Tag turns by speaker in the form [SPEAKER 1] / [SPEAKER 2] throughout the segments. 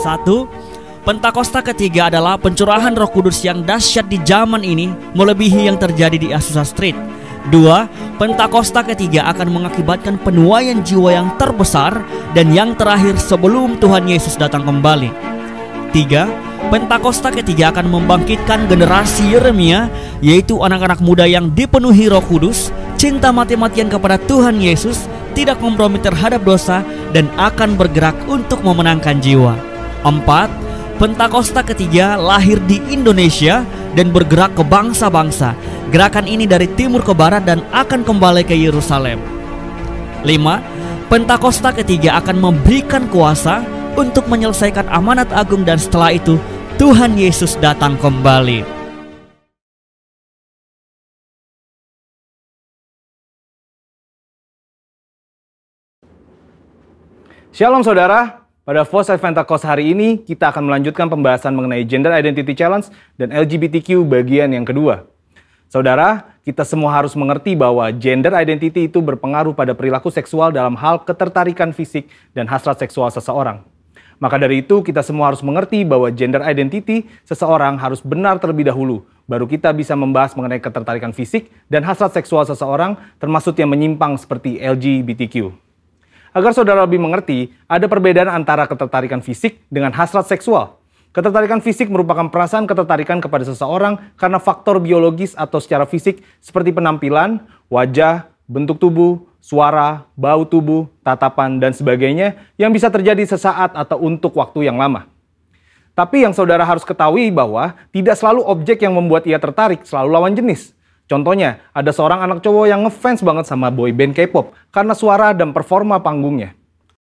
[SPEAKER 1] 1. Pentakosta ketiga adalah pencurahan Roh Kudus yang dahsyat di zaman ini, melebihi yang terjadi di Azusa Street. 2. Pentakosta ketiga akan mengakibatkan penuaian jiwa yang terbesar dan yang terakhir sebelum Tuhan Yesus datang kembali. 3. Pentakosta ketiga akan membangkitkan generasi Yeremia, yaitu anak-anak muda yang dipenuhi Roh Kudus, cinta mati-matian kepada Tuhan Yesus, tidak kompromi terhadap dosa, dan akan bergerak untuk memenangkan jiwa. 4. Pentakosta ketiga lahir di Indonesia dan bergerak ke bangsa-bangsa. Gerakan ini dari timur ke barat dan akan kembali ke Yerusalem. 5. Pentakosta ketiga akan memberikan kuasa untuk menyelesaikan amanat agung, dan setelah itu Tuhan Yesus datang kembali.
[SPEAKER 2] Shalom saudara. Pada Foresight Pentecost hari ini, kita akan melanjutkan pembahasan mengenai Gender Identity Challenge dan LGBTQ bagian yang kedua. Saudara, kita semua harus mengerti bahwa gender identity itu berpengaruh pada perilaku seksual dalam hal ketertarikan fisik dan hasrat seksual seseorang. Maka dari itu, kita semua harus mengerti bahwa gender identity seseorang harus benar terlebih dahulu, baru kita bisa membahas mengenai ketertarikan fisik dan hasrat seksual seseorang, termasuk yang menyimpang seperti LGBTQ. Agar saudara lebih mengerti, ada perbedaan antara ketertarikan fisik dengan hasrat seksual. Ketertarikan fisik merupakan perasaan ketertarikan kepada seseorang karena faktor biologis atau secara fisik seperti penampilan, wajah, bentuk tubuh, suara, bau tubuh, tatapan, dan sebagainya yang bisa terjadi sesaat atau untuk waktu yang lama. Tapi yang saudara harus ketahui bahwa tidak selalu objek yang membuat ia tertarik selalu lawan jenis. Contohnya, ada seorang anak cowok yang ngefans banget sama boy band K-pop karena suara dan performa panggungnya.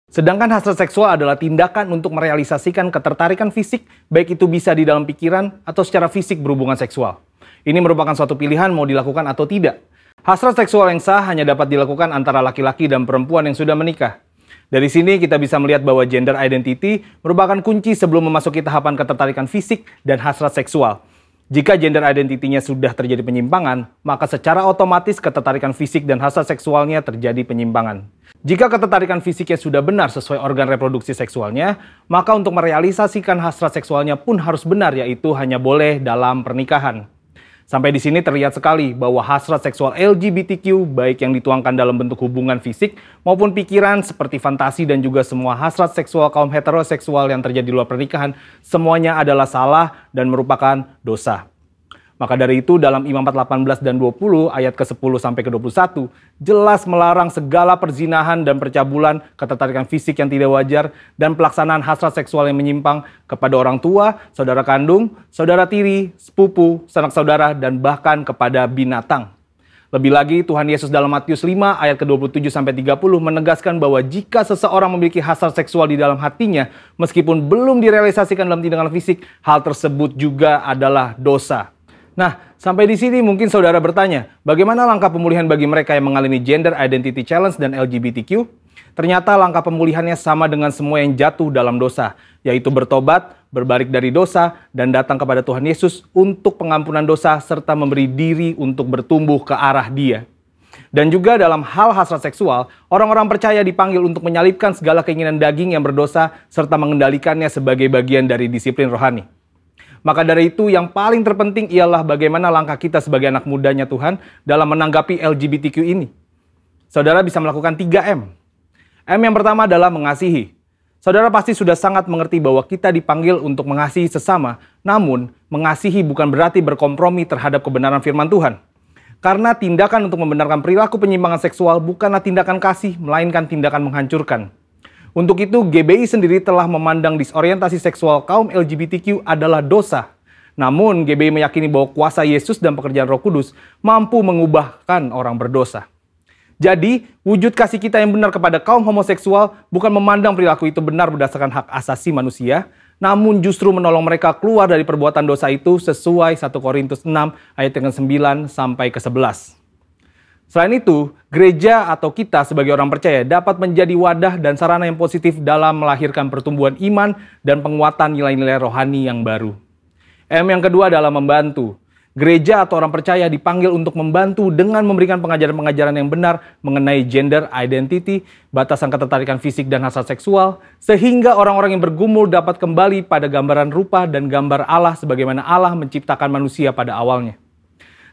[SPEAKER 2] Sedangkan hasrat seksual adalah tindakan untuk merealisasikan ketertarikan fisik, baik itu bisa di dalam pikiran atau secara fisik berhubungan seksual. Ini merupakan suatu pilihan mau dilakukan atau tidak. Hasrat seksual yang sah hanya dapat dilakukan antara laki-laki dan perempuan yang sudah menikah. Dari sini kita bisa melihat bahwa gender identity merupakan kunci sebelum memasuki tahapan ketertarikan fisik dan hasrat seksual. Jika gender identity-nya sudah terjadi penyimpangan, maka secara otomatis ketertarikan fisik dan hasrat seksualnya terjadi penyimpangan. Jika ketertarikan fisiknya sudah benar sesuai organ reproduksi seksualnya, maka untuk merealisasikan hasrat seksualnya pun harus benar, yaitu hanya boleh dalam pernikahan. Sampai di sini terlihat sekali bahwa hasrat seksual LGBTQ, baik yang dituangkan dalam bentuk hubungan fisik maupun pikiran seperti fantasi dan juga semua hasrat seksual kaum heteroseksual yang terjadi di luar pernikahan, semuanya adalah salah dan merupakan dosa. Maka dari itu dalam Imamat 18 dan 20 ayat ke-10 sampai ke-21 jelas melarang segala perzinahan dan percabulan, ketertarikan fisik yang tidak wajar, dan pelaksanaan hasrat seksual yang menyimpang kepada orang tua, saudara kandung, saudara tiri, sepupu, sanak saudara, dan bahkan kepada binatang. Lebih lagi, Tuhan Yesus dalam Matius 5 ayat ke-27 sampai 30 menegaskan bahwa jika seseorang memiliki hasrat seksual di dalam hatinya, meskipun belum direalisasikan dalam tindakan fisik, hal tersebut juga adalah dosa. Nah, sampai di sini mungkin saudara bertanya, bagaimana langkah pemulihan bagi mereka yang mengalami Gender Identity Challenge dan LGBTQ? Ternyata langkah pemulihannya sama dengan semua yang jatuh dalam dosa, yaitu bertobat, berbalik dari dosa, dan datang kepada Tuhan Yesus untuk pengampunan dosa, serta memberi diri untuk bertumbuh ke arah Dia. Dan juga dalam hal hasrat seksual, orang-orang percaya dipanggil untuk menyalipkan segala keinginan daging yang berdosa, serta mengendalikannya sebagai bagian dari disiplin rohani. Maka dari itu yang paling terpenting ialah bagaimana langkah kita sebagai anak mudanya Tuhan dalam menanggapi LGBTQ ini. Saudara bisa melakukan 3M. M yang pertama adalah mengasihi. Saudara pasti sudah sangat mengerti bahwa kita dipanggil untuk mengasihi sesama, namun mengasihi bukan berarti berkompromi terhadap kebenaran firman Tuhan. Karena tindakan untuk membenarkan perilaku penyimpangan seksual bukanlah tindakan kasih, melainkan tindakan menghancurkan. Untuk itu, GBI sendiri telah memandang disorientasi seksual kaum LGBTQ adalah dosa. Namun, GBI meyakini bahwa kuasa Yesus dan pekerjaan Roh Kudus mampu mengubahkan orang berdosa. Jadi, wujud kasih kita yang benar kepada kaum homoseksual bukan memandang perilaku itu benar berdasarkan hak asasi manusia, namun justru menolong mereka keluar dari perbuatan dosa itu sesuai 1 Korintus 6 ayat 9 sampai ke 11. Selain itu, gereja atau kita sebagai orang percaya dapat menjadi wadah dan sarana yang positif dalam melahirkan pertumbuhan iman dan penguatan nilai-nilai rohani yang baru. M yang kedua adalah membantu. Gereja atau orang percaya dipanggil untuk membantu dengan memberikan pengajaran-pengajaran yang benar mengenai gender identity, batasan ketertarikan fisik dan hasrat seksual, sehingga orang-orang yang bergumul dapat kembali pada gambaran rupa dan gambar Allah sebagaimana Allah menciptakan manusia pada awalnya.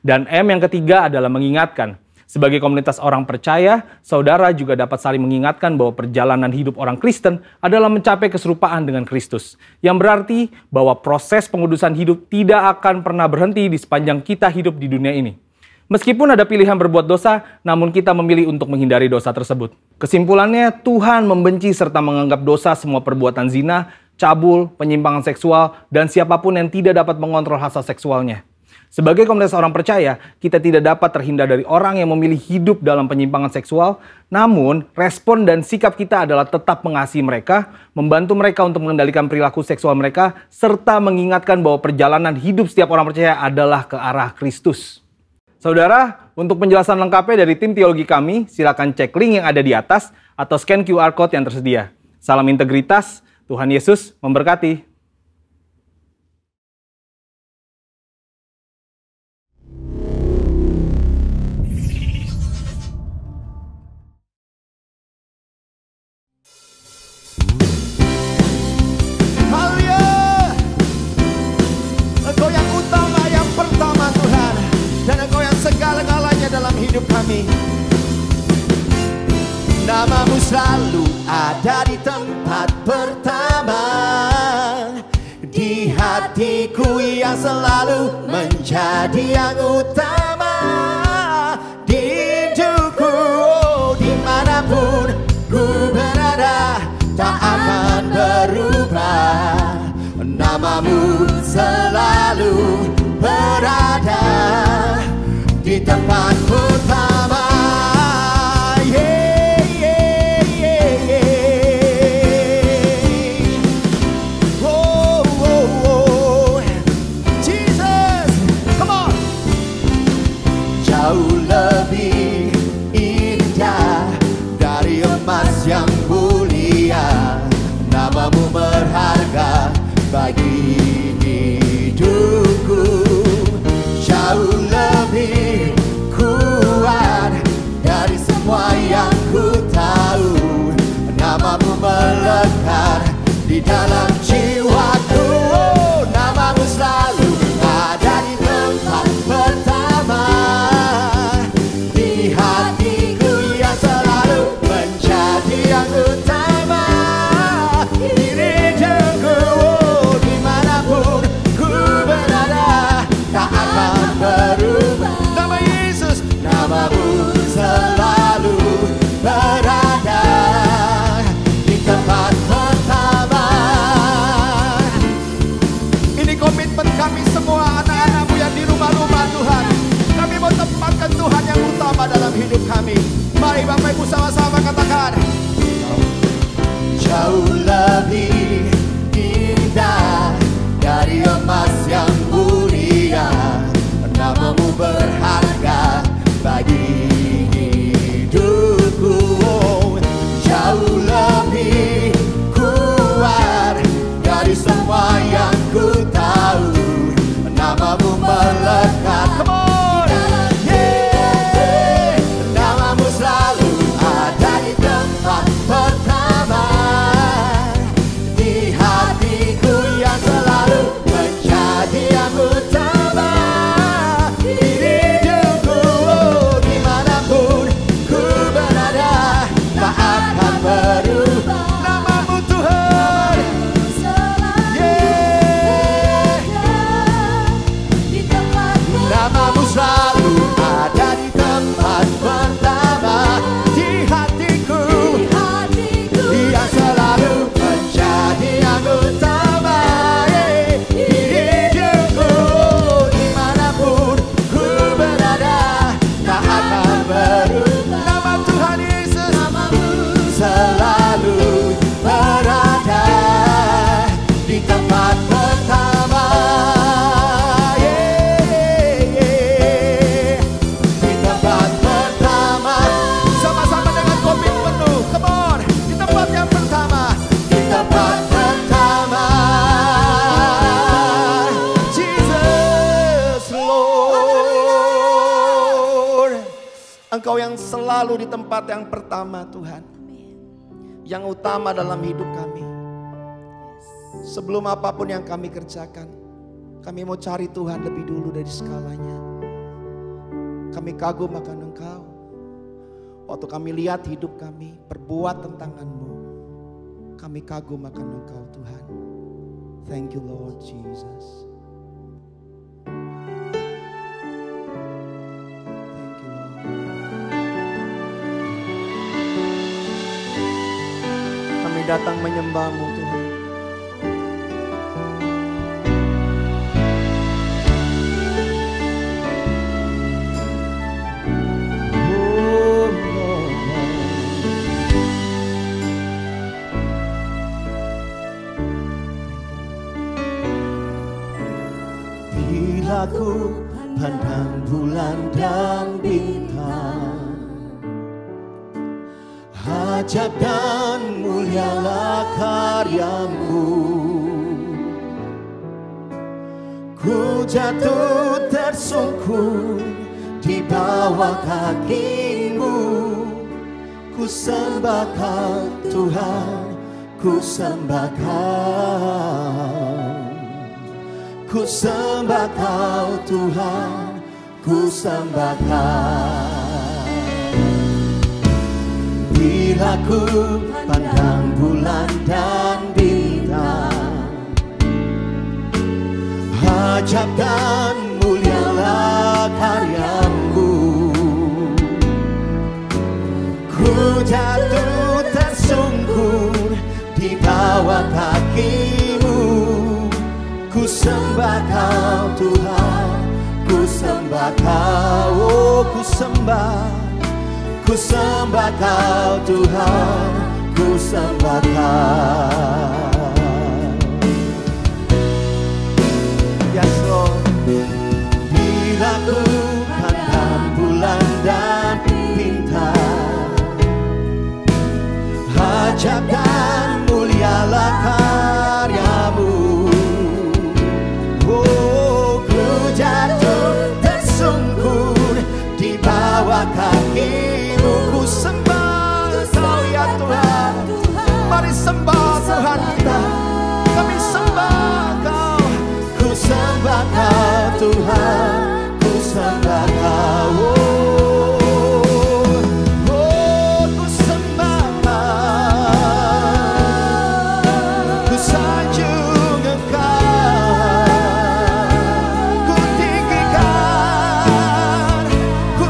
[SPEAKER 2] Dan M yang ketiga adalah mengingatkan. Sebagai komunitas orang percaya, saudara juga dapat saling mengingatkan bahwa perjalanan hidup orang Kristen adalah mencapai keserupaan dengan Kristus. Yang berarti bahwa proses pengudusan hidup tidak akan pernah berhenti di sepanjang kita hidup di dunia ini. Meskipun ada pilihan berbuat dosa, namun kita memilih untuk menghindari dosa tersebut. Kesimpulannya, Tuhan membenci serta menganggap dosa semua perbuatan zina, cabul, penyimpangan seksual, dan siapapun yang tidak dapat mengontrol hasrat seksualnya. Sebagai komunitas orang percaya, kita tidak dapat terhindar dari orang yang memilih hidup dalam penyimpangan seksual, namun respon dan sikap kita adalah tetap mengasihi mereka, membantu mereka untuk mengendalikan perilaku seksual mereka, serta mengingatkan bahwa perjalanan hidup setiap orang percaya adalah ke arah Kristus. Saudara, untuk penjelasan lengkapnya dari tim teologi kami, silakan cek link yang ada di atas atau scan QR Code yang tersedia. Salam integritas, Tuhan Yesus memberkati.
[SPEAKER 3] Hidup kami, namamu selalu ada di tempat pertama, di hatiku yang selalu menjadi yang utama, di hidupku, dimanapun ku berada tak akan berubah, namamu selalu berada di tempat pertama. Yeah, yeah, yeah, yeah. Oh, oh, oh. Jesus, come on. Jauh lebih indah dari emas yang mulia, namamu berharga bagi hidupku. Jauh lebih kuat dari semua yang ku tahu, namamu melekat di dalam jiwaku. Oh, namamu selalu ada di tempat pertama, di hatiku yang selalu menjadi yang utama, di hidupku, oh, dimanapun ku berada tak akan berubah. Nama Yesus, namamu selalu berada di tempat pertama. Ini komitmen kami semua, anak-anakmu yang di rumah-rumah Tuhan. Kami mau tempatkan Tuhan yang utama dalam hidup kami. Mari Bapak Ibu sama-sama katakan, jauh lebih indah dari emas yang mulia, namamu berharga bagi hidupku. Oh, jauh lebih kuat dari semua yang ku tahu, namamu melekat. Come on, yeah. Namamu selalu ada di tempat Engkau yang selalu di tempat yang pertama Tuhan, yang utama dalam hidup kami. Sebelum apapun yang kami kerjakan, kami mau cari Tuhan lebih dulu dari segalanya. Kami kagum akan Engkau. Waktu kami lihat hidup kami, perbuatan tangan-Mu, kami kagum akan Engkau Tuhan. Thank you Lord Jesus. Thank you Lord. Kami datang menyembah-Mu Tuhan.
[SPEAKER 4] Aku pandang bulan dan bintang, ajab dan mulialah karya-Mu. Ku jatuh tersungkur di bawah kaki-Mu. Ku sembah Kau Tuhan, ku sembah Kau. Ku sembah Kau Tuhan, ku sembah Kau. Bila ku pandang bulan dan bintang, ajab dan mulialah karya-Mu. Ku jatuh tersungkur di bawah kaki-Mu. Ku sembah Kau Tuhan, ku sembah Kau, oh, ku sembah Kau Tuhan, ku sembah Kau. Yes Lord. Bila ku pandang bulan dan bintang, ajab dan mulialah karya-Mu. Kaki-Mu, ku sembah Kau ya Tuhan. Mari sembah Tuhan kita. Kami sembah Kau. Ku sembah Kau Tuhan, ku sembah Kau. Oh, ku sembah Kau. Ku sanjung Engkau. Ku tinggikan, ku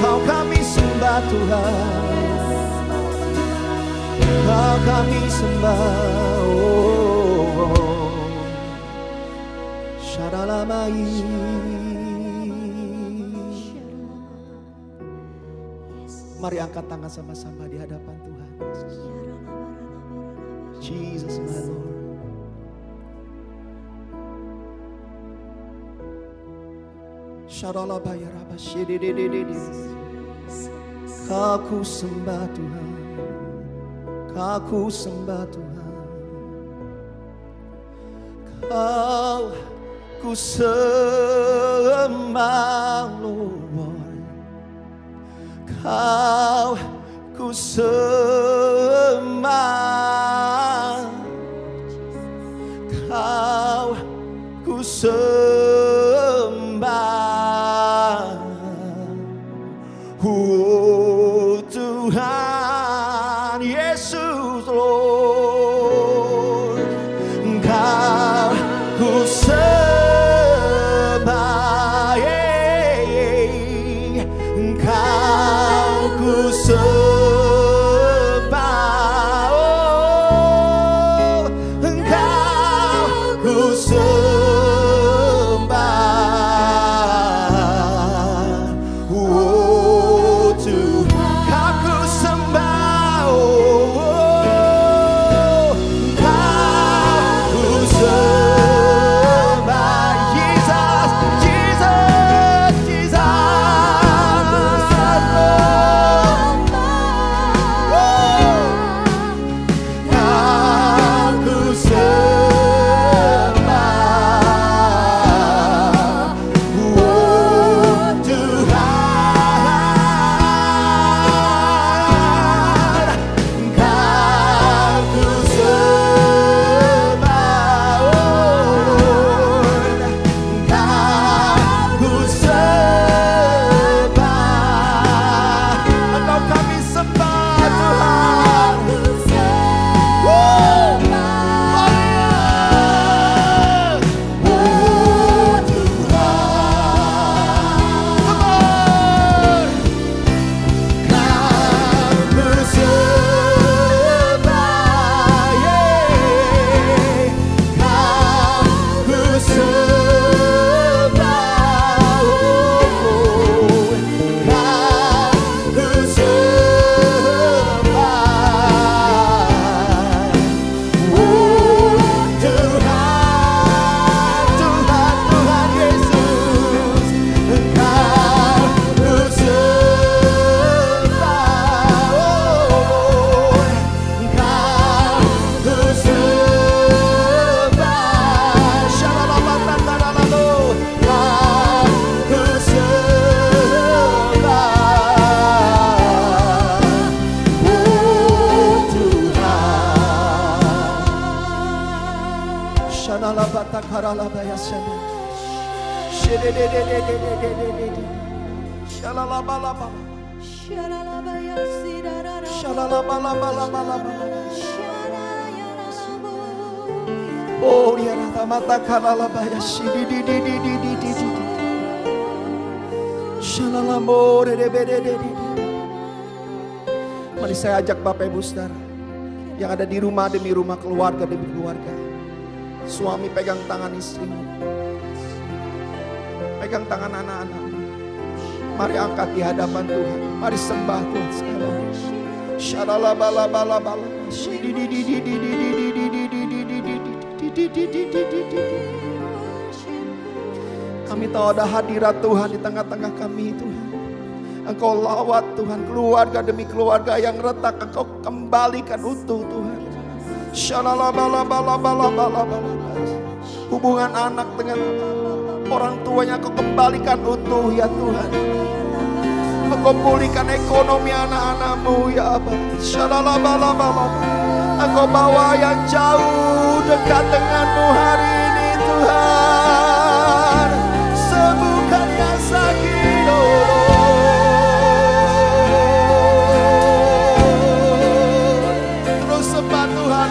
[SPEAKER 4] Kau kami sembah Tuhan, Kau kami sembah.
[SPEAKER 3] Mari angkat tangan sama-sama di hadapan Tuhan. Jesus my Lord. Aku sembah Tuhan, aku sembah Tuhan, ku sembah Lord, ku sembah, ku sembah, oh Tuhan Yesus Lord, ku sembah, ku sembah, oh ku sembah, oh Tuhan, aku sembah, oh ku sembah, Jesus, Jesus, Jesus, aku sembah, oh Tuhan, aku sembah, Lord, aku sembah, Engkau kami sembah Tuhan. Oh, dia rata mata kalala baya shidi di di di di di di di. Shalalamo de de de de de. Mari saya ajak Bapak Ibu Saudara yang ada di rumah demi rumah, keluarga demi keluarga. Suami pegang tangan istrimu, pegang tangan anak-anakmu. Mari angkat di hadapan Tuhan. Mari sembah Tuhan sekali lagi. Shalalabalabalabala shidi di di di di di di di di di di di di. Kami tahu ada hadirat Tuhan di tengah-tengah kami Tuhan. Engkau lawat Tuhan keluarga demi keluarga yang retak, Engkau kembalikan utuh Tuhan. Hubungan anak dengan orang tuanya Engkau kembalikan utuh ya Tuhan. Engkau pulihkan ekonomi anak-anakmu ya Abba. Engkau bawa yang jauh dekat denganmu hari ini Tuhan. Sembuhkan yang sakit, terus sembah Tuhan.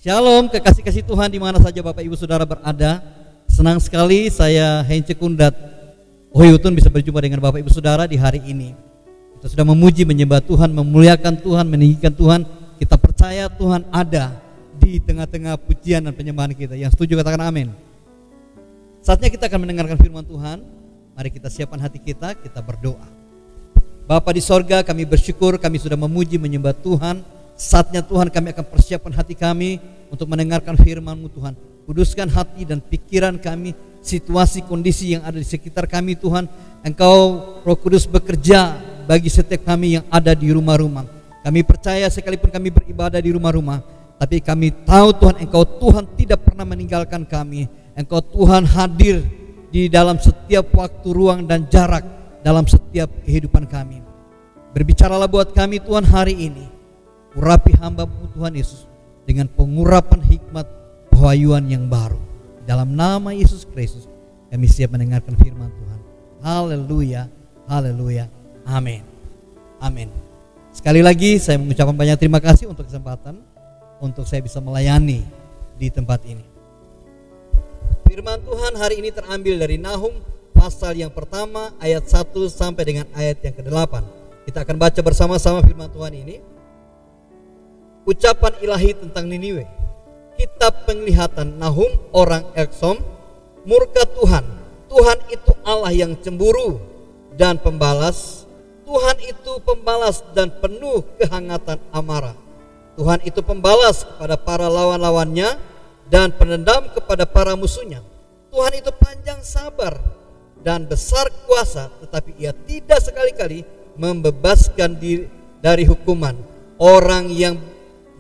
[SPEAKER 5] Shalom kekasih-kasih Tuhan di mana saja Bapak Ibu Saudara berada. Senang sekali saya Hence Kundat Oyutun bisa berjumpa dengan Bapak Ibu Saudara di hari ini. Kita sudah memuji, menyembah Tuhan, memuliakan Tuhan, meninggikan Tuhan. Kita percaya Tuhan ada di tengah-tengah pujian dan penyembahan kita. Yang setuju katakan amin. Saatnya kita akan mendengarkan firman Tuhan. Mari kita siapkan hati kita berdoa. Bapa di sorga, kami bersyukur, kami sudah memuji, menyembah Tuhan. Saatnya Tuhan kami akan persiapkan hati kami untuk mendengarkan firman-Mu Tuhan. Kuduskan hati dan pikiran kami, situasi kondisi yang ada di sekitar kami Tuhan. Engkau Roh Kudus bekerja bagi setiap kami yang ada di rumah-rumah. Kami percaya sekalipun kami beribadah di rumah-rumah, tapi kami tahu Tuhan Engkau Tuhan tidak pernah meninggalkan kami. Engkau Tuhan hadir di dalam setiap waktu, ruang dan jarak dalam setiap kehidupan kami. Berbicaralah buat kami Tuhan hari ini. Urapi hamba-Mu Tuhan Yesus dengan pengurapan hikmat pewahyuan yang baru. Dalam nama Yesus Kristus kami siap mendengarkan firman Tuhan. Haleluya, haleluya, amin, amin. Sekali lagi saya mengucapkan banyak terima kasih untuk kesempatan untuk saya bisa melayani di tempat ini. Firman Tuhan hari ini terambil dari Nahum pasal yang pertama ayat 1 sampai dengan ayat yang ke-8. Kita akan baca bersama-sama firman Tuhan ini. Ucapan ilahi tentang Niniwe. Kitab penglihatan Nahum orang Eksom. Murka Tuhan. Tuhan itu Allah yang cemburu dan pembalas. Tuhan itu pembalas dan penuh kehangatan amarah. Tuhan itu pembalas kepada para lawan-lawannya dan penendam kepada para musuhnya. Tuhan itu panjang sabar dan besar kuasa, tetapi ia tidak sekali-kali membebaskan diri dari hukuman orang yang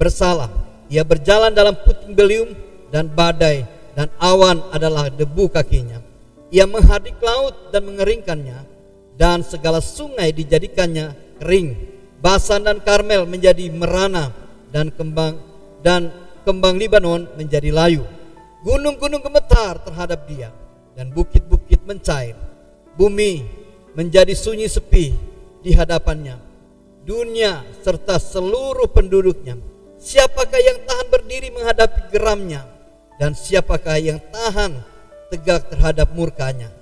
[SPEAKER 5] bersalah. Ia berjalan dalam puting beliung dan badai, dan awan adalah debu kakinya. Ia menghadik laut dan mengeringkannya, dan segala sungai dijadikannya kering. Basan dan Karmel menjadi merana, dan kembang Libanon menjadi layu. Gunung-gunung gemetar terhadap dia, dan bukit-bukit mencair. Bumi menjadi sunyi sepi di hadapannya. Dunia serta seluruh penduduknya. Siapakah yang tahan berdiri menghadapi geramnya? Dan siapakah yang tahan tegak terhadap murkanya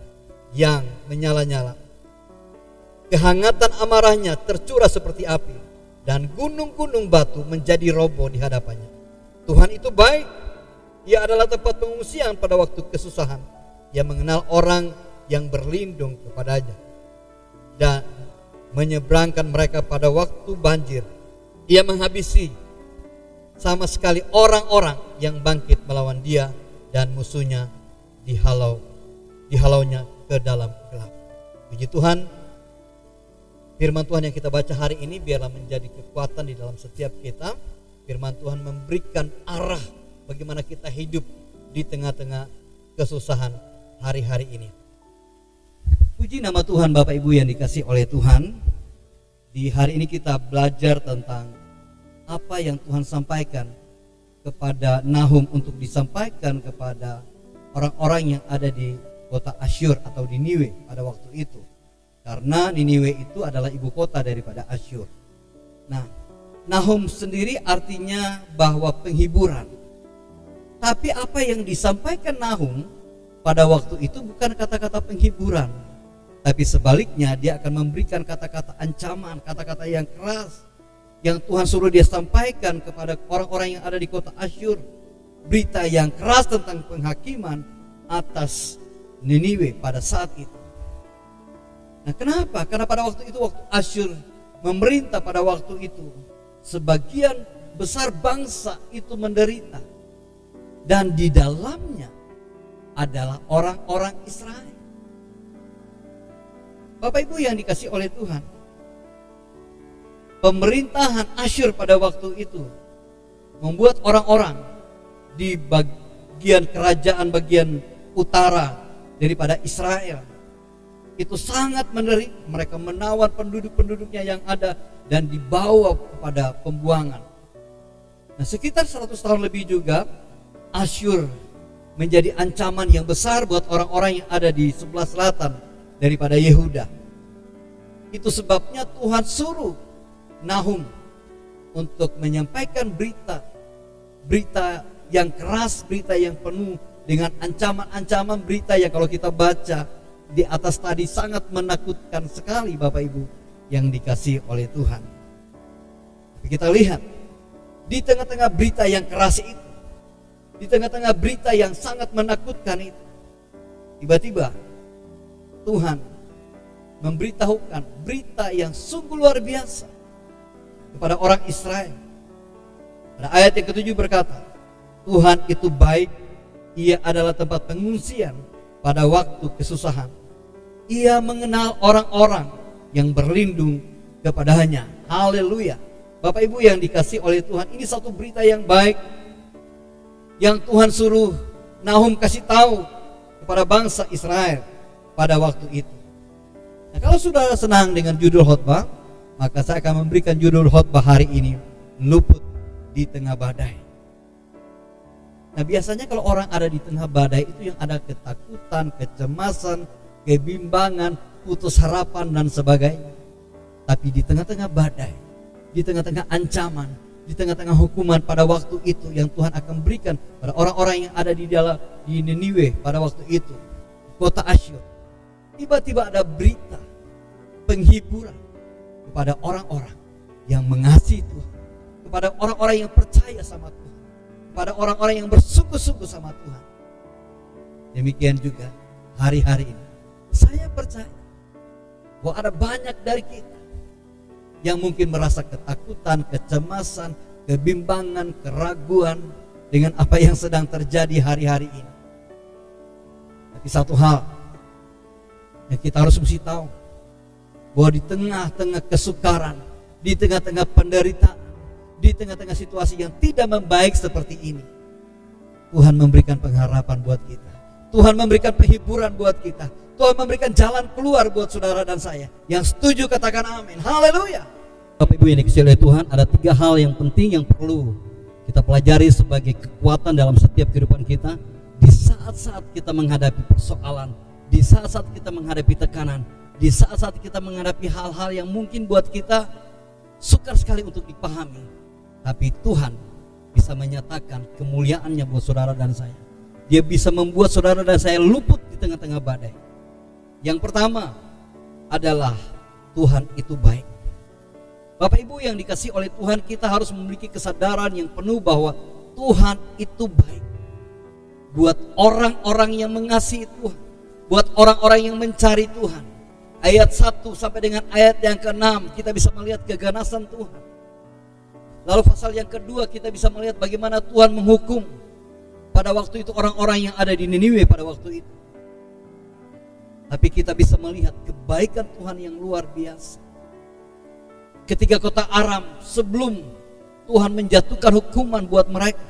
[SPEAKER 5] yang menyala-nyala? Kehangatan amarahnya tercurah seperti api, dan gunung-gunung batu menjadi roboh di hadapannya. Tuhan itu baik. Ia adalah tempat pengungsian pada waktu kesusahan. Ia mengenal orang yang berlindung kepadanya dan menyeberangkan mereka pada waktu banjir. Ia menghabisi sama sekali orang-orang yang bangkit melawan dia, dan musuhnya dihalaunya ke dalam gelap. Puji Tuhan, firman Tuhan yang kita baca hari ini biarlah menjadi kekuatan di dalam setiap kita. Firman Tuhan memberikan arah bagaimana kita hidup di tengah-tengah kesusahan hari-hari ini. Puji nama Tuhan Bapak Ibu yang dikasihi oleh Tuhan. Di hari ini kita belajar tentang apa yang Tuhan sampaikan kepada Nahum untuk disampaikan kepada orang-orang yang ada di kota Asyur atau Niniwe pada waktu itu. Karena Niniwe itu adalah ibu kota daripada Asyur. Nah, Nahum sendiri artinya bahwa penghiburan. Tapi apa yang disampaikan Nahum pada waktu itu bukan kata-kata penghiburan, tapi sebaliknya dia akan memberikan kata-kata ancaman, kata-kata yang keras yang Tuhan suruh dia sampaikan kepada orang-orang yang ada di kota Asyur. Berita yang keras tentang penghakiman atas Niniwe pada saat itu. Nah, kenapa? Karena pada waktu itu, waktu Asyur memerintah pada waktu itu, sebagian besar bangsa itu menderita, dan di dalamnya adalah orang-orang Israel. Bapak Ibu yang dikasihi oleh Tuhan, pemerintahan Asyur pada waktu itu membuat orang-orang di bagian kerajaan bagian utara daripada Israel itu sangat menderita. Mereka menawan penduduk-penduduknya yang ada dan dibawa kepada pembuangan. Nah, sekitar 100 tahun lebih juga Asyur menjadi ancaman yang besar buat orang-orang yang ada di sebelah selatan daripada Yehuda. Itu sebabnya Tuhan suruh Nahum untuk menyampaikan berita berita yang keras, berita yang penuh dengan ancaman-ancaman, berita yang kalau kita baca di atas tadi sangat menakutkan sekali Bapak Ibu yang dikasihi oleh Tuhan. Kita lihat di tengah-tengah berita yang keras itu, di tengah-tengah berita yang sangat menakutkan itu, tiba-tiba Tuhan memberitahukan berita yang sungguh luar biasa kepada orang Israel. Pada ayat yang ke-7 berkata, Tuhan itu baik, Ia adalah tempat pengungsian pada waktu kesusahan. Ia mengenal orang-orang yang berlindung kepadanya. Haleluya. Bapak Ibu yang dikasihi oleh Tuhan, ini satu berita yang baik yang Tuhan suruh Nahum kasih tahu kepada bangsa Israel pada waktu itu. Nah, kalau saudara senang dengan judul khotbah, maka saya akan memberikan judul khotbah hari ini, luput di tengah badai. Nah, biasanya kalau orang ada di tengah badai itu yang ada ketakutan, kecemasan, kebimbangan, putus harapan dan sebagainya. Tapi di tengah-tengah badai, di tengah-tengah ancaman, di tengah-tengah hukuman pada waktu itu yang Tuhan akan berikan pada orang-orang yang ada di Niniwe pada waktu itu, kota Asyur, tiba-tiba ada berita penghiburan kepada orang-orang yang mengasihi Tuhan, kepada orang-orang yang percaya sama Tuhan, kepada orang-orang yang bersungguh-sungguh sama Tuhan. Demikian juga hari-hari ini saya percaya bahwa ada banyak dari kita yang mungkin merasa ketakutan, kecemasan, kebimbangan, keraguan dengan apa yang sedang terjadi hari-hari ini. Tapi satu hal yang kita harus mesti tahu, bahwa di tengah-tengah kesukaran, di tengah-tengah penderitaan, di tengah-tengah situasi yang tidak membaik seperti ini, Tuhan memberikan pengharapan buat kita. Tuhan memberikan penghiburan buat kita. Tuhan memberikan jalan keluar buat saudara dan saya. Yang setuju katakan amin. Haleluya. Bapak Ibu yang dikasihi oleh Tuhan, ada 3 hal yang penting yang perlu kita pelajari sebagai kekuatan dalam setiap kehidupan kita. Di saat-saat kita menghadapi persoalan, di saat-saat kita menghadapi tekanan, di saat-saat kita menghadapi hal-hal yang mungkin buat kita sukar sekali untuk dipahami, tapi Tuhan bisa menyatakan kemuliaannya buat saudara dan saya. Dia bisa membuat saudara dan saya luput di tengah-tengah badai. Yang pertama adalah Tuhan itu baik. Bapak Ibu yang dikasihi oleh Tuhan, kita harus memiliki kesadaran yang penuh bahwa Tuhan itu baik buat orang-orang yang mengasihi Tuhan, buat orang-orang yang mencari Tuhan. Ayat 1 sampai dengan ayat yang ke-6 kita bisa melihat keganasan Tuhan. Lalu pasal yang kedua kita bisa melihat bagaimana Tuhan menghukum pada waktu itu orang-orang yang ada di Niniwe pada waktu itu. Tapi kita bisa melihat kebaikan Tuhan yang luar biasa. Ketika kota Aram, sebelum Tuhan menjatuhkan hukuman buat mereka,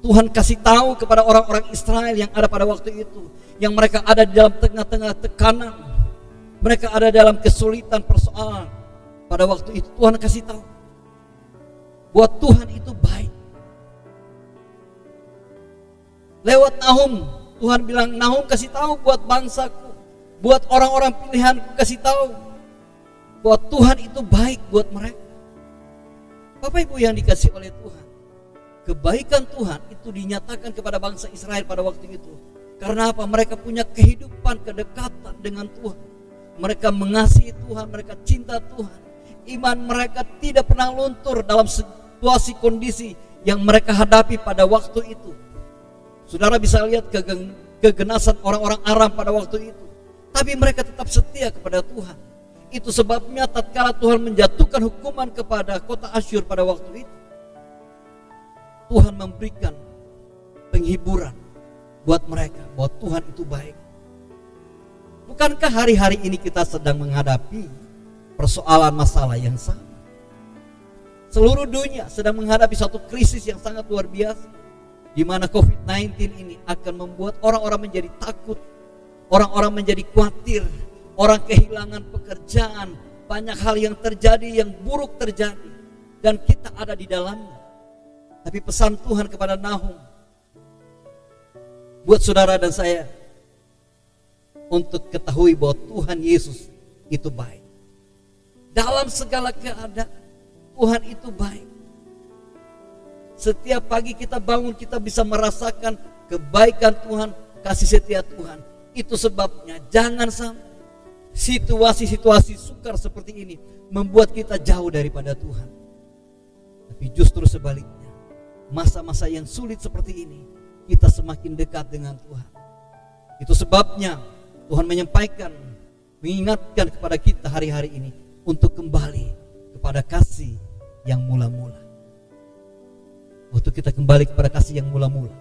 [SPEAKER 5] Tuhan kasih tahu kepada orang-orang Israel yang ada pada waktu itu, yang mereka ada di dalam tengah-tengah tekanan, mereka ada dalam kesulitan persoalan. Pada waktu itu Tuhan kasih tahu buat Tuhan itu baik. Lewat Nahum, Tuhan bilang, Nahum kasih tahu buat bangsaku, buat orang-orang pilihanku, kasih tahu bahwa Tuhan itu baik buat mereka. Bapak Ibu yang dikasihi oleh Tuhan, kebaikan Tuhan itu dinyatakan kepada bangsa Israel pada waktu itu. Karena apa? Mereka punya kehidupan, kedekatan dengan Tuhan. Mereka mengasihi Tuhan, mereka cinta Tuhan. Iman mereka tidak pernah luntur dalam situasi kondisi yang mereka hadapi pada waktu itu. Saudara bisa lihat kegenasan orang-orang Aram pada waktu itu. Tapi mereka tetap setia kepada Tuhan. Itu sebabnya tatkala Tuhan menjatuhkan hukuman kepada kota Asyur pada waktu itu, Tuhan memberikan penghiburan buat mereka bahwa Tuhan itu baik. Bukankah hari-hari ini kita sedang menghadapi persoalan masalah yang sama? Seluruh dunia sedang menghadapi satu krisis yang sangat luar biasa, di mana COVID-19 ini akan membuat orang-orang menjadi takut, orang-orang menjadi khawatir, orang kehilangan pekerjaan, banyak hal yang terjadi, yang buruk terjadi, dan kita ada di dalamnya. Tapi pesan Tuhan kepada Nahum buat saudara dan saya, untuk ketahui bahwa Tuhan Yesus itu baik. Dalam segala keadaan Tuhan itu baik. Setiap pagi kita bangun, kita bisa merasakan kebaikan Tuhan, kasih setia Tuhan. Itu sebabnya jangan sampai situasi-situasi sukar seperti ini membuat kita jauh daripada Tuhan. Tapi justru sebaliknya, masa-masa yang sulit seperti ini, kita semakin dekat dengan Tuhan. Itu sebabnya Tuhan mengingatkan kepada kita hari-hari ini untuk kembali kepada kasih yang mula-mula. Waktu kita kembali kepada kasih yang mula-mula,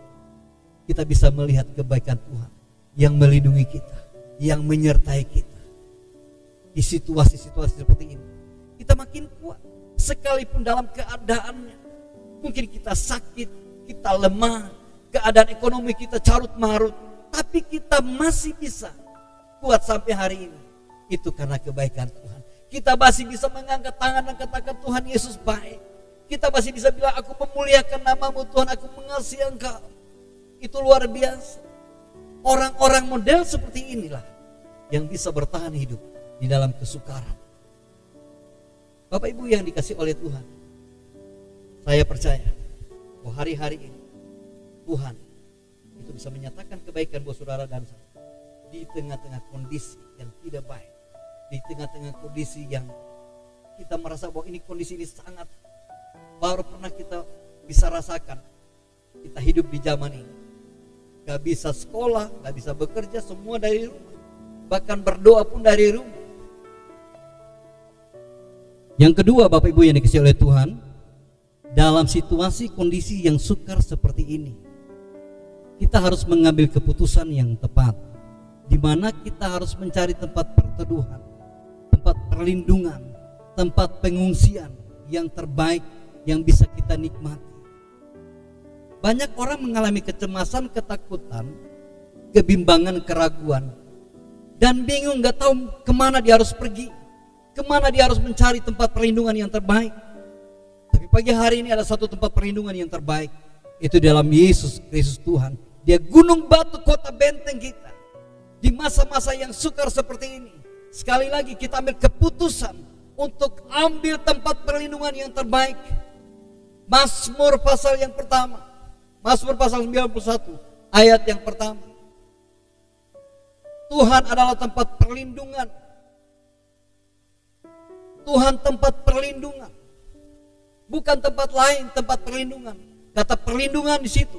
[SPEAKER 5] kita bisa melihat kebaikan Tuhan yang melindungi kita, yang menyertai kita. Di situasi-situasi seperti ini, kita makin kuat. Sekalipun dalam keadaannya, mungkin kita sakit, kita lemah, keadaan ekonomi kita carut marut, tapi kita masih bisa kuat sampai hari ini. Itu karena kebaikan Tuhan. Kita masih bisa mengangkat tangan dan katakan, Tuhan Yesus baik. Kita masih bisa bilang, aku memuliakan namamu Tuhan, aku mengasihi Engkau. Itu luar biasa. Orang-orang model seperti inilah yang bisa bertahan hidup di dalam kesukaran. Bapak Ibu yang dikasih oleh Tuhan, saya percaya bahwa hari-hari ini Tuhan itu bisa menyatakan kebaikan buat saudara dan saya di tengah-tengah kondisi yang tidak baik, di tengah-tengah kondisi yang kita merasa bahwa ini kondisi ini sangat baru pernah kita bisa rasakan. Kita hidup di zaman ini, gak bisa sekolah, gak bisa bekerja, semua dari rumah, bahkan berdoa pun dari rumah. Yang kedua, Bapak Ibu yang dikasihi oleh Tuhan, dalam situasi kondisi yang sukar seperti ini, kita harus mengambil keputusan yang tepat, di mana kita harus mencari tempat perteduhan, tempat perlindungan, tempat pengungsian yang terbaik yang bisa kita nikmati. Banyak orang mengalami kecemasan, ketakutan, kebimbangan, keraguan, dan bingung gak tahu kemana dia harus pergi, kemana dia harus mencari tempat perlindungan yang terbaik. Tapi pagi hari ini ada satu tempat perlindungan yang terbaik, itu dalam Yesus Kristus Tuhan. Dia gunung batu kota benteng kita. Di masa-masa yang sukar seperti ini, sekali lagi kita ambil keputusan untuk ambil tempat perlindungan yang terbaik. Mazmur pasal yang pertama, Mazmur pasal 91 ayat yang pertama. Tuhan adalah tempat perlindungan. Tuhan tempat perlindungan, bukan tempat lain, tempat perlindungan. Kata perlindungan di situ,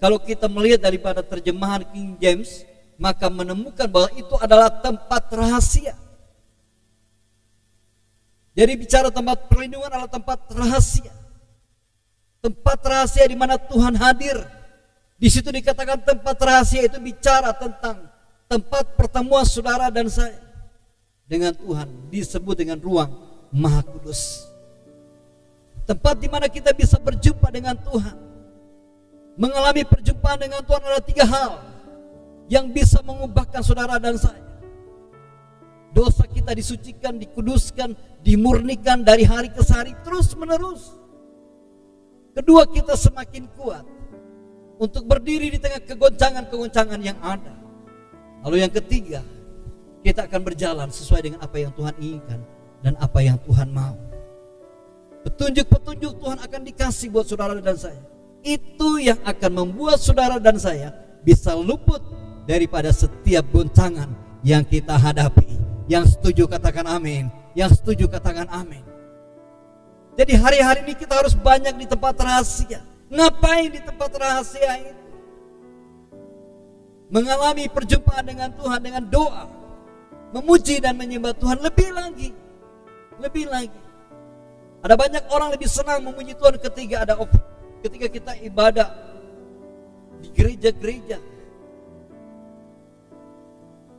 [SPEAKER 5] kalau kita melihat daripada terjemahan King James, maka menemukan bahwa itu adalah tempat rahasia. Jadi bicara tempat perlindungan adalah tempat rahasia. Tempat rahasia di mana Tuhan hadir. Di situ dikatakan tempat rahasia itu bicara tentang tempat pertemuan saudara dan saya dengan Tuhan, disebut dengan ruang Maha Kudus. Tempat di mana kita bisa berjumpa dengan Tuhan. Mengalami perjumpaan dengan Tuhan ada 3 hal yang bisa mengubahkan saudara dan saya. Dosa kita disucikan, dikuduskan, dimurnikan dari hari ke hari terus menerus. Kedua, kita semakin kuat untuk berdiri di tengah kegoncangan-kegoncangan yang ada. Lalu yang ketiga, kita akan berjalan sesuai dengan apa yang Tuhan inginkan dan apa yang Tuhan mau. Petunjuk-petunjuk Tuhan akan dikasih buat saudara dan saya. Itu yang akan membuat saudara dan saya bisa luput daripada setiap goncangan yang kita hadapi. Yang setuju katakan amin. Yang setuju katakan amin. Jadi hari-hari ini kita harus banyak di tempat rahasia. Ngapain di tempat rahasia itu? Mengalami perjumpaan dengan Tuhan dengan doa, memuji dan menyembah Tuhan lebih lagi. Lebih lagi. Ada banyak orang lebih senang memuji Tuhan ketika kita ibadah di gereja-gereja.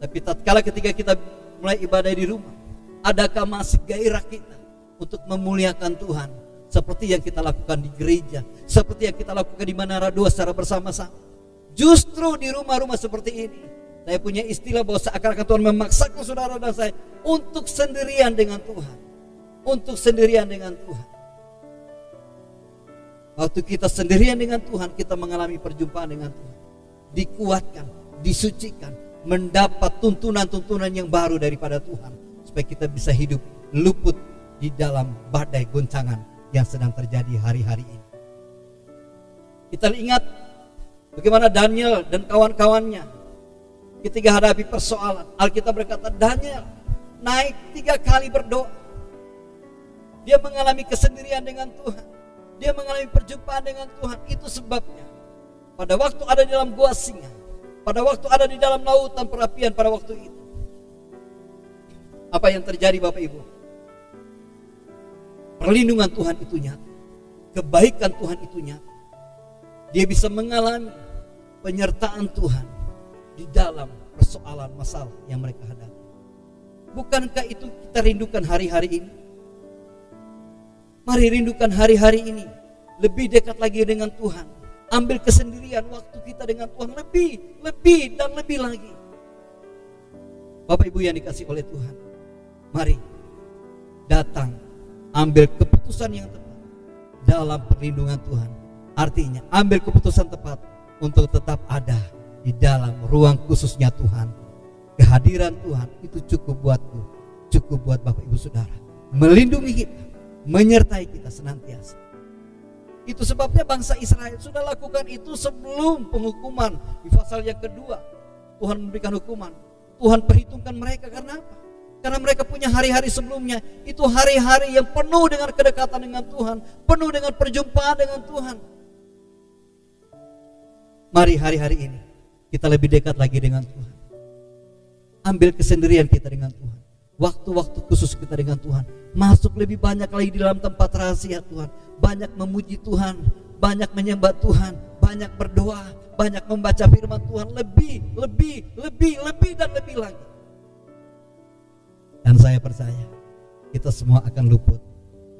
[SPEAKER 5] Tapi tatkala ketika kita mulai ibadah di rumah, adakah masih gairah kita untuk memuliakan Tuhan seperti yang kita lakukan di gereja, seperti yang kita lakukan di Menara 2 secara bersama-sama? Justru di rumah-rumah seperti ini, saya punya istilah bahwa seakan-akan Tuhan memaksakan saudara dan saya untuk sendirian dengan Tuhan. Untuk sendirian dengan Tuhan. Waktu kita sendirian dengan Tuhan, kita mengalami perjumpaan dengan Tuhan, dikuatkan, disucikan, mendapat tuntunan-tuntunan yang baru daripada Tuhan, supaya kita bisa hidup luput di dalam badai goncangan yang sedang terjadi hari-hari ini. Kita ingat bagaimana Daniel dan kawan-kawannya ketika hadapi persoalan. Alkitab berkata Daniel naik 3 kali berdoa. Dia mengalami kesendirian dengan Tuhan. Dia mengalami perjumpaan dengan Tuhan. Itu sebabnya pada waktu ada di dalam gua singa, pada waktu ada di dalam lautan perapian pada waktu itu, apa yang terjadi Bapak Ibu? Perlindungan Tuhan itu nyata. Kebaikan Tuhan itu nyata. Dia bisa mengalami penyertaan Tuhan di dalam persoalan masalah yang mereka hadapi. Bukankah itu kita rindukan hari-hari ini? Mari rindukan hari-hari ini. Lebih dekat lagi dengan Tuhan. Ambil kesendirian waktu kita dengan Tuhan. Lebih dan lebih lagi. Bapak Ibu yang dikasih oleh Tuhan, mari datang. Ambil keputusan yang tepat dalam perlindungan Tuhan. Artinya ambil keputusan tepat untuk tetap ada di dalam ruang khususnya Tuhan. Kehadiran Tuhan itu cukup buatku, cukup buat Bapak Ibu Saudara. Melindungi kita, menyertai kita senantiasa. Itu sebabnya bangsa Israel sudah lakukan itu sebelum penghukuman. Di pasal yang kedua Tuhan memberikan hukuman. Tuhan perhitungkan mereka karena apa? Karena mereka punya hari-hari sebelumnya. Itu hari-hari yang penuh dengan kedekatan dengan Tuhan, penuh dengan perjumpaan dengan Tuhan. Mari hari-hari ini kita lebih dekat lagi dengan Tuhan. Ambil kesendirian kita dengan Tuhan. Waktu-waktu khusus kita dengan Tuhan. Masuk lebih banyak lagi di dalam tempat rahasia Tuhan. Banyak memuji Tuhan, banyak menyembah Tuhan, banyak berdoa, banyak membaca firman Tuhan. Lebih dan lebih lagi. Dan saya percaya kita semua akan luput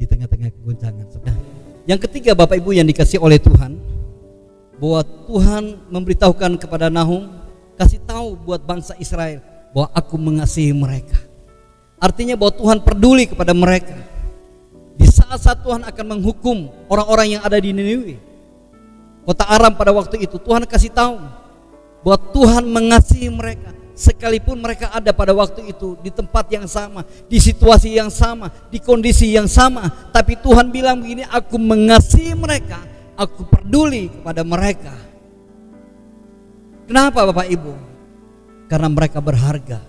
[SPEAKER 5] di tengah-tengah kegoncangan. Yang ketiga Bapak Ibu yang dikasih oleh Tuhan, bahwa Tuhan memberitahukan kepada Nahum, kasih tahu buat bangsa Israel bahwa aku mengasihi mereka. Artinya bahwa Tuhan peduli kepada mereka. Di saat-saat Tuhan akan menghukum orang-orang yang ada di Niniwe, kota Aram pada waktu itu, Tuhan kasih tahu bahwa Tuhan mengasihi mereka. Sekalipun mereka ada pada waktu itu di tempat yang sama, di situasi yang sama, di kondisi yang sama, tapi Tuhan bilang begini, aku mengasihi mereka, aku peduli kepada mereka. Kenapa Bapak Ibu? Karena mereka berharga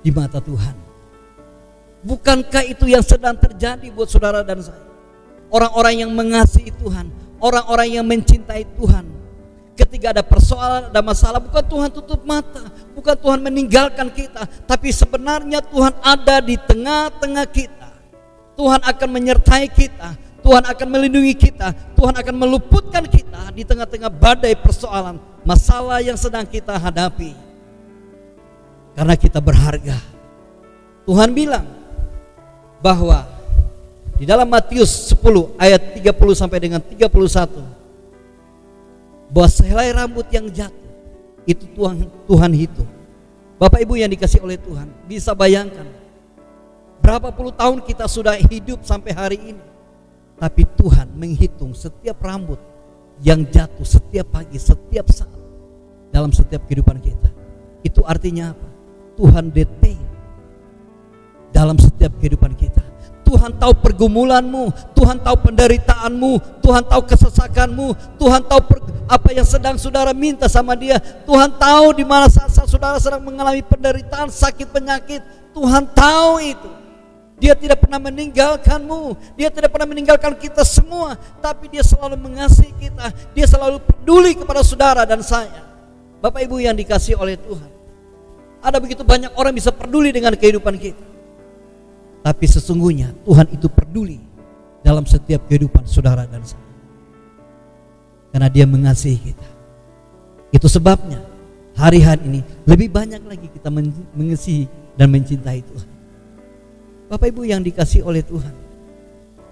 [SPEAKER 5] di mata Tuhan. Bukankah itu yang sedang terjadi buat saudara dan saya? Orang-orang yang mengasihi Tuhan, orang-orang yang mencintai Tuhan, ketika ada persoalan, ada masalah, bukan Tuhan tutup mata, bukan Tuhan meninggalkan kita, tapi sebenarnya Tuhan ada di tengah-tengah kita. Tuhan akan menyertai kita, Tuhan akan melindungi kita, Tuhan akan meluputkan kita di tengah-tengah badai persoalan, masalah yang sedang kita hadapi. Karena kita berharga. Tuhan bilang bahwa di dalam Matius 10 ayat 30 sampai dengan 31, bahwa sehelai rambut yang jatuh itu Tuhan hitung. Bapak Ibu yang dikasih oleh Tuhan, bisa bayangkan berapa puluh tahun kita sudah hidup sampai hari ini, tapi Tuhan menghitung setiap rambut yang jatuh setiap pagi, setiap saat dalam setiap kehidupan kita. Itu artinya apa? Tuhan detail dalam setiap kehidupan kita. Tuhan tahu pergumulanmu, Tuhan tahu penderitaanmu, Tuhan tahu kesesakanmu, Tuhan tahu apa yang sedang saudara minta sama Dia. Tuhan tahu di mana saat saudara sedang mengalami penderitaan, sakit, penyakit. Tuhan tahu itu. Dia tidak pernah meninggalkanmu, Dia tidak pernah meninggalkan kita semua, tapi Dia selalu mengasihi kita, Dia selalu peduli kepada saudara dan saya. Bapak Ibu yang dikasihi oleh Tuhan, ada begitu banyak orang bisa peduli dengan kehidupan kita, tapi sesungguhnya Tuhan itu peduli dalam setiap kehidupan saudara dan saya, karena Dia mengasihi kita. Itu sebabnya hari-hari ini lebih banyak lagi kita mengasihi dan mencintai Tuhan. Bapak Ibu yang dikasihi oleh Tuhan,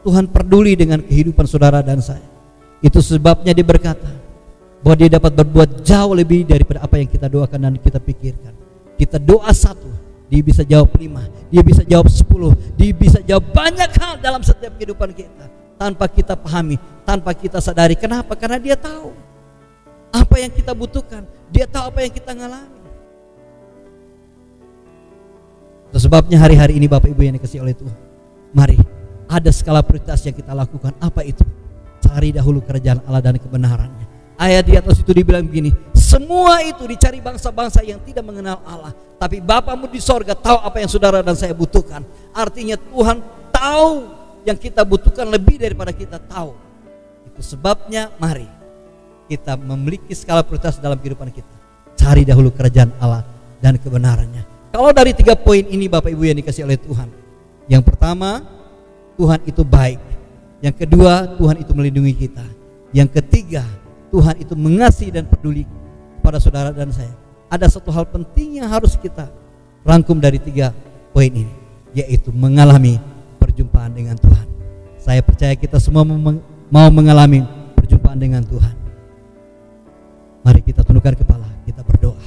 [SPEAKER 5] Tuhan peduli dengan kehidupan saudara dan saya. Itu sebabnya Dia berkata bahwa Dia dapat berbuat jauh lebih daripada apa yang kita doakan dan kita pikirkan. Kita doa 1, Dia bisa jawab 5, Dia bisa jawab 10, Dia bisa jawab banyak hal dalam setiap kehidupan kita tanpa kita pahami, tanpa kita sadari. Kenapa? Karena Dia tahu apa yang kita butuhkan, Dia tahu apa yang kita ngalami. Itu sebabnya hari-hari ini Bapak Ibu yang dikasihi oleh Tuhan, mari ada skala prioritas yang kita lakukan. Apa itu? cari dahulu kerajaan Allah dan kebenarannya. Ayat di atas itu dibilang begini, semua itu dicari bangsa-bangsa yang tidak mengenal Allah, tapi Bapamu di sorga tahu apa yang saudara dan saya butuhkan. Artinya Tuhan tahu yang kita butuhkan lebih daripada kita tahu. Itu sebabnya mari kita memiliki skala prioritas dalam kehidupan kita. Cari dahulu kerajaan Allah dan kebenarannya. Kalau dari 3 poin ini Bapak Ibu yang dikasih oleh Tuhan, yang pertama, Tuhan itu baik. Yang kedua, Tuhan itu melindungi kita. Yang ketiga, Tuhan itu mengasihi dan peduli kepada saudara dan saya. Ada satu hal penting yang harus kita rangkum dari 3 poin ini, yaitu mengalami perjumpaan dengan Tuhan. Saya percaya kita semua mau mengalami perjumpaan dengan Tuhan. Mari kita tundukkan kepala, kita berdoa.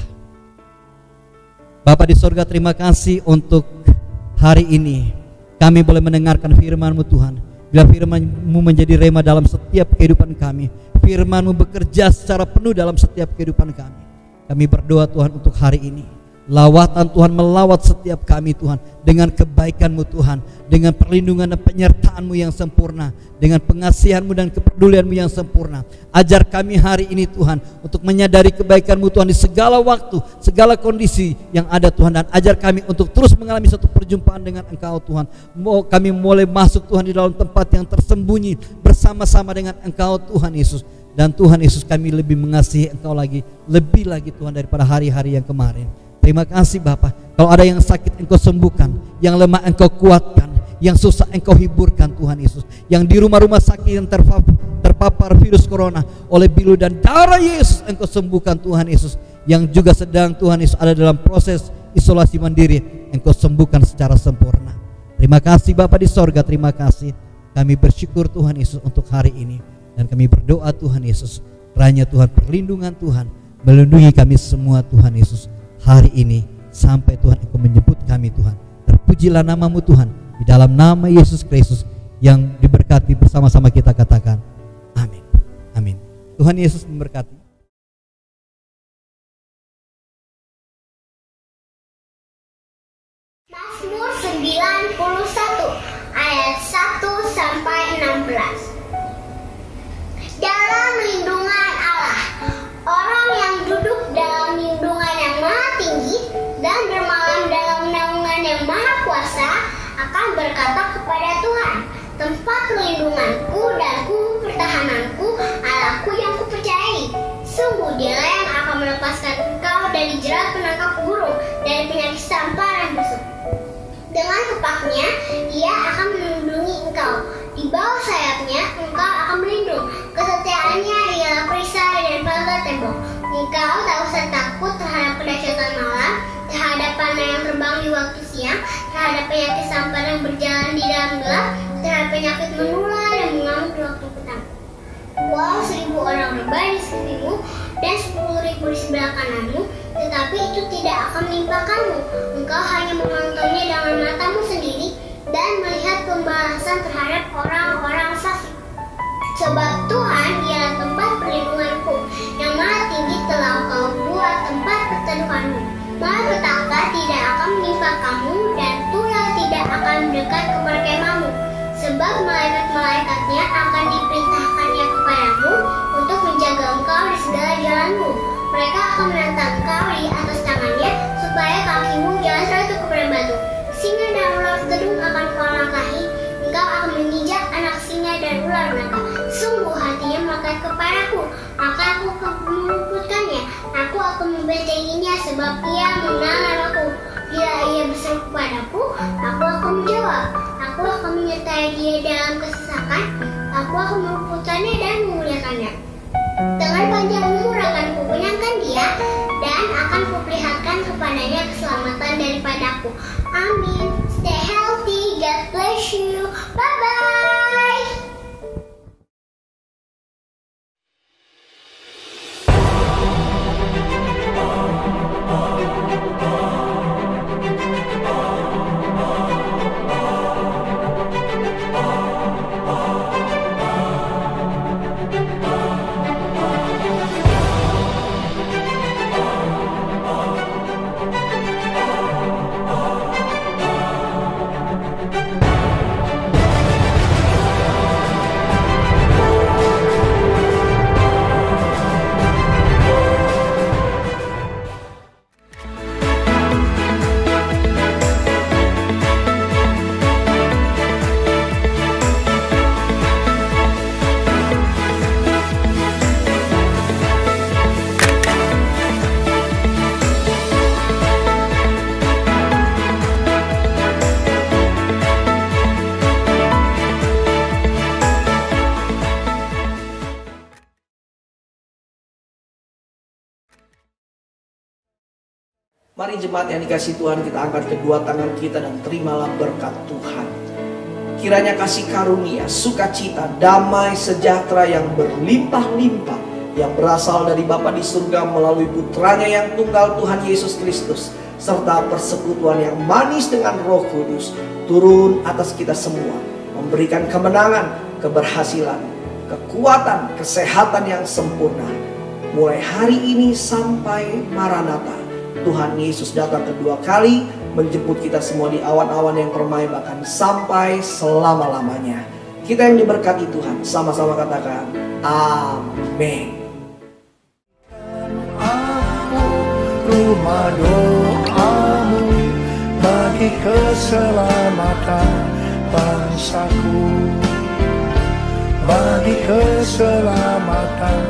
[SPEAKER 5] Bapa di sorga, terima kasih untuk hari ini kami boleh mendengarkan firman-Mu Tuhan. Bila firman-Mu menjadi rema dalam setiap kehidupan kami, firman-Mu bekerja secara penuh dalam setiap kehidupan kami. Kami berdoa Tuhan untuk hari ini, lawatan Tuhan melawat setiap kami Tuhan, dengan kebaikan-Mu Tuhan, dengan perlindungan dan penyertaan-Mu yang sempurna, dengan pengasihan-Mu dan kepedulian-Mu yang sempurna. Ajar kami hari ini Tuhan untuk menyadari kebaikan-Mu Tuhan di segala waktu, segala kondisi yang ada Tuhan, dan ajar kami untuk terus mengalami satu perjumpaan dengan Engkau Tuhan. Kami mulai masuk Tuhan di dalam tempat yang tersembunyi bersama-sama dengan Engkau Tuhan Yesus. Dan Tuhan Yesus, kami lebih mengasihi Engkau lagi, lebih lagi Tuhan daripada hari-hari yang kemarin. Terima kasih Bapa. Kalau ada yang sakit Engkau sembuhkan, yang lemah Engkau kuatkan, yang susah Engkau hiburkan Tuhan Yesus. Yang di rumah-rumah sakit yang terpapar virus corona, oleh bilu dan darah Yesus Engkau sembuhkan Tuhan Yesus. Yang juga sedang Tuhan Yesus ada dalam proses isolasi mandiri, Engkau sembuhkan secara sempurna. Terima kasih Bapa di sorga, terima kasih. Kami bersyukur Tuhan Yesus untuk hari ini. Dan kami berdoa Tuhan Yesus, kiranya Tuhan perlindungan Tuhan melindungi kami semua Tuhan Yesus hari ini, sampai Tuhan Engkau menyebut kami Tuhan. Terpujilah nama-Mu Tuhan, di dalam nama Yesus Kristus yang diberkati bersama-sama kita katakan amin. Amin. Tuhan Yesus memberkati.
[SPEAKER 6] Mazmur 91 ayat 1 sampai 16. Dalam lindungan Allah, orang yang duduk dalam lindungan yang maha tinggi dan bermalam dalam naungan yang maha kuasa akan berkata kepada Tuhan, tempat perlindunganku dan pertahananku, Allahku yang kupercayai. Sungguh Dialah yang akan melepaskan engkau dari jerat penangkap burung, dari penyakit sampar dan busuk. Dengan kepaknya Ia akan melindungi engkau, di bawah sayapnya engkau akan berlindung. Kesetiaannya ialah perisai dan pagar tembok. Engkau tak usah takut terhadap kedahsyatan malam, terhadap panah yang terbang di waktu siang, terhadap penyakit sampar yang berjalan di dalam gelap, terhadap penyakit menular yang mengamuk di waktu petang. Walau 1000 orang rebah di sekelilingmu dan 10.000 di sebelah kananmu, tetapi itu tidak akan menimpa kamu. Engkau hanya menontonnya dengan matamu sendiri dan melihat pembalasan terhadap orang-orang fasik. Sebab Tuhan ialah tempat perlindunganku, yang maha tinggi telah Kau buat tempat perteduhanmu. Malapetaka tidak akan menimpa kamu, dan tulah tidak akan mendekat kepada kemahmu. Sebab malaikat-malaikatnya akan diperintahkannya kepadamu untuk menjaga engkau di segala jalanmu. Mereka akan menantang engkau di atas tangannya, supaya kakimu jangan terjatuh kepada batu. Singa dan ular tedung akan kau langkahi, engkau akan menginjak anak singa dan ular naga. Sungguh hatinya melekat kepadaku, maka aku akan meluputkannya. Aku akan membentenginya, sebab ia mengenal namaku. Bila ia berseru kepadaku, aku akan menjawab. Aku akan menyertai dia dalam kesesakan. Aku akan meluputkannya dan memuliakannya. Dengan panjang umur akan kukenyangkan dia, dan akan kuperlihatkan kepadanya keselamatan daripadaku. Amin. Stay healthy. God bless you. Bye-bye.
[SPEAKER 3] Mari jemaat yang dikasih Tuhan, kita angkat kedua tangan kita dan terimalah berkat Tuhan. Kiranya kasih karunia, sukacita, damai, sejahtera yang berlimpah-limpah yang berasal dari Bapa di surga melalui putranya yang tunggal Tuhan Yesus Kristus, serta persekutuan yang manis dengan Roh Kudus turun atas kita semua, memberikan kemenangan, keberhasilan, kekuatan, kesehatan yang sempurna. Mulai hari ini sampai Maranatha, Tuhan Yesus datang kedua kali menjemput kita semua di awan-awan yang permai, bahkan sampai selama-lamanya. Kita yang diberkati Tuhan, sama-sama katakan amin.
[SPEAKER 4] Rumah doamu bagi keselamatan bangsaku, bagi keselamatan